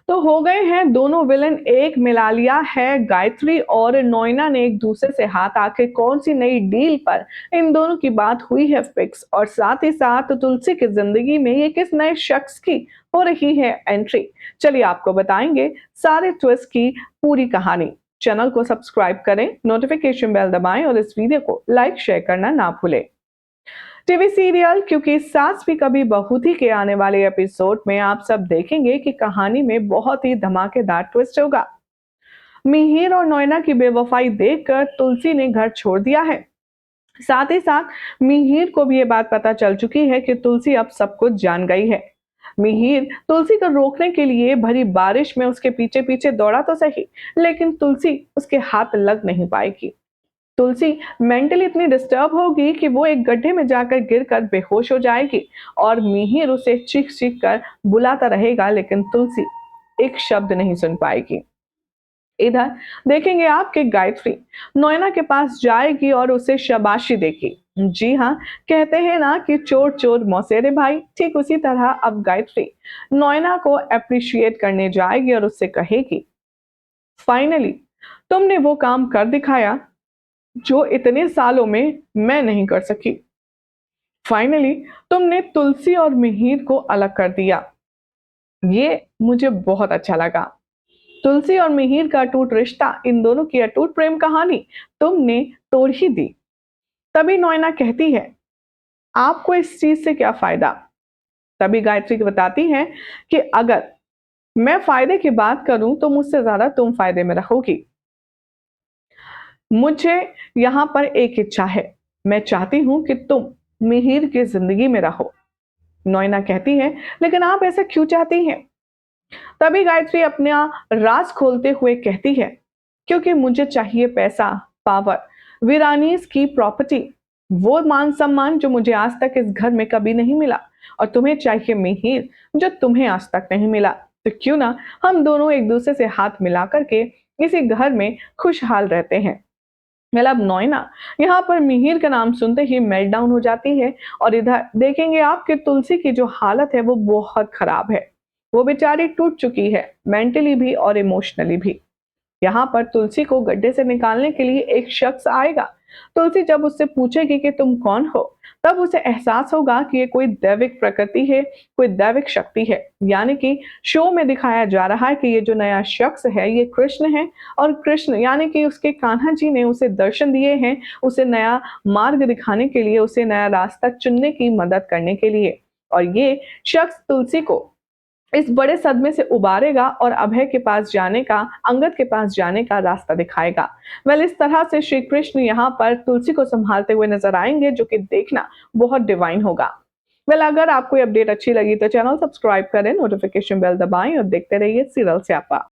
तो हो गए हैं दोनों विलन एक, मिला लिया है गायत्री और नोएना ने एक दूसरे से हाथ। आखिर कौन सी नई डील पर इन दोनों की बात हुई है फिक्स, और साथ ही साथ तुलसी की जिंदगी में ये किस नए शख्स की हो रही है एंट्री। चलिए आपको बताएंगे सारे ट्विस्ट की पूरी कहानी। चैनल को सब्सक्राइब करें, नोटिफिकेशन बेल दबाएं और इस वीडियो को लाइक शेयर करना ना भूलें। टीवी सीरियल क्योंकि सास भी कभी बहू थी के आने वाले एपिसोड में आप सब देखेंगे कि कहानी में बहुत ही धमाकेदार ट्विस्ट होगा। मिहिर और नोएना की बेवफाई देखकर तुलसी ने घर छोड़ दिया है। साथ ही साथ मिहिर को भी ये बात पता चल चुकी है कि तुलसी अब सब कुछ जान गई है। मिहिर तुलसी को रोकने के लिए भरी बारिश में उसके पीछे पीछे दौड़ा तो सही, लेकिन तुलसी उसके हाथ लग नहीं पाएगी। तुलसी मेंटली इतनी डिस्टर्ब होगी कि वो एक गड्ढे में जाकर गिरकर बेहोश हो जाएगी और मिहिर उसे चीख चीख कर बुलाता रहेगा, लेकिन तुलसी एक शब्द नहीं सुन पाएगी। इधर देखेंगे आपके गायत्री नोएना के पास जाएगी और उसे शाबाशी देगी। जी हाँ, कहते हैं ना कि चोर चोर मौसेरे भाई, ठीक उसी तरह अब गायत्री नोएना को अप्रिशिएट करने जाएगी और उससे कहेगी, फाइनली तुमने वो काम कर दिखाया जो इतने सालों में मैं नहीं कर सकी। फाइनली तुमने तुलसी और मिहिर को अलग कर दिया। ये मुझे बहुत अच्छा लगा। तुलसी और मिहिर का अटूट रिश्ता, इन दोनों की अटूट प्रेम कहानी तुमने तोड़ ही दी। तभी नोएना कहती है, आपको इस चीज से क्या फायदा। तभी गायत्री बताती है कि अगर मैं फायदे की बात करूं तो मुझसे ज्यादा तुम फायदे में रहोगी। मुझे यहाँ पर एक इच्छा है, मैं चाहती हूँ कि तुम मिहिर की जिंदगी में रहो। नोएना कहती है, लेकिन आप ऐसा क्यों चाहती हैं। तभी गायत्री अपना राज खोलते हुए कहती है, क्योंकि मुझे चाहिए पैसा, पावर, वीरानीज की प्रॉपर्टी, वो मान सम्मान जो मुझे आज तक इस घर में कभी नहीं मिला, और तुम्हें चाहिए मिहिर जो तुम्हें आज तक नहीं मिला। तो क्यों ना हम दोनों एक दूसरे से हाथ मिला करके इसी घर में खुशहाल रहते हैं। मतलब नोएना यहाँ पर मिहिर का नाम सुनते ही मेल्ट डाउन हो जाती है, और इधर देखेंगे आपके तुलसी की जो हालत है वो बहुत खराब है। वो बेचारी टूट चुकी है, मेंटली भी और इमोशनली भी। यहाँ पर तुलसी को गड्ढे से निकालने के लिए एक शख्स आएगा। तुलसी जब उससे पूछेगी कि तुम कौन हो, तब उसे एहसास होगा कि ये कोई दैविक प्रकृति है, कोई दैविक शक्ति है। यानी कि शो में दिखाया जा रहा है कि ये जो नया शख्स है ये कृष्ण है, और कृष्ण यानी कि उसके कान्हा जी ने उसे दर्शन दिए हैं, उसे नया मार्ग दिखाने के लिए, उसे नया रास्ता चुनने की मदद करने के लिए। और ये शख्स तुलसी को इस बड़े सदमे से उबारेगा और अभय के पास जाने का, अंगद के पास जाने का रास्ता दिखाएगा। इस तरह से श्री कृष्ण यहाँ पर तुलसी को संभालते हुए नजर आएंगे, जो कि देखना बहुत डिवाइन होगा। अगर आपको अपडेट अच्छी लगी तो चैनल सब्सक्राइब करें, नोटिफिकेशन बेल दबाएं और देखते रहिए सीरियल स्यापा।